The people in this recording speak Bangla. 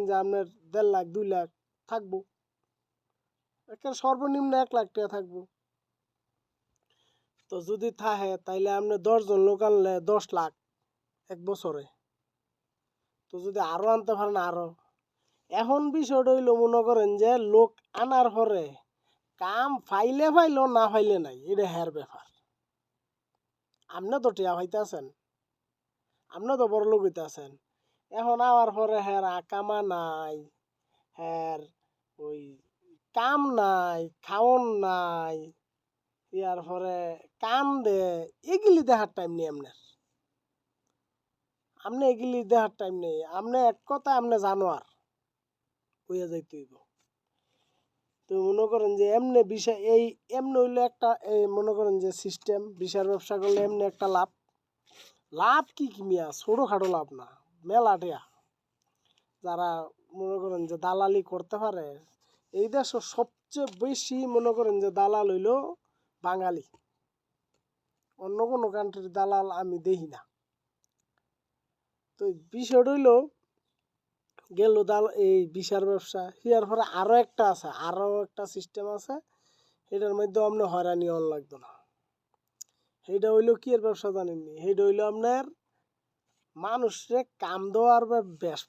যে আপনার 1.5 লাখ 2 লাখ থাকবো, একটা সর্বনিম্ন 1 লাখ টাকা থাকবো। তো যদি থাকে তাইলে আপনি 10 জন লোক আনলে 10 লাখ এক বছরে। তো যদি আরো আনতে পারেন আরো। এখন বিষয়টা হইলো মনে করেন যে লোক আনার পরে কাম ফাইলে ফাইলো না ফাইলে নাই, এটা হ্যার ব্যাপার। আপনি তো টিয়া পাইতেছেন, আপনি তো বড় লোক হইতেছেন। এখন আওয়ার পরে হ্যার আকামা নাই, হ্যার ওই কাম নাই, খাওন নাই, ইয়ার পরে কাম দে, এগুলি দেখার টাইম নেই আপনার। আপনি এগুলি দেখার টাইম নেই। আপনি এক কথা আপনি জানোয়ার হইয়া যাইতে হইব। তো মনে করেন যে এমনি বিষয় এই এমনি হইলো একটা এই মনে করেন যে সিস্টেম, বিষয়ের ব্যবসা করলে এমনি একটা লাভ। লাভ কি মিয়া, ছোটোখাটো লাভ না, মেলা টেয়া। যারা মনে করেন যে দালালি করতে পারে, এই দেশে সবচেয়ে বেশি মনে করেন যে দালাল হইলো বাঙালি। অন্য কোনো কান্ট্রির দালাল আমি দেখি না। তো বিষয়টা হইলো গেল দাল এই বিষার ব্যবসা, ইয়ার পরে আরো একটা আছে, আরো একটা সিস্টেম আছে, এটার মধ্যে আপনি হয়রানি হওয়ার লাগতো না। সেইটা হইলো কি এর ব্যবসা জানেননি? সেইটা হইলো আপনার মানুষরে কাম দেওয়ার ব্যবসা।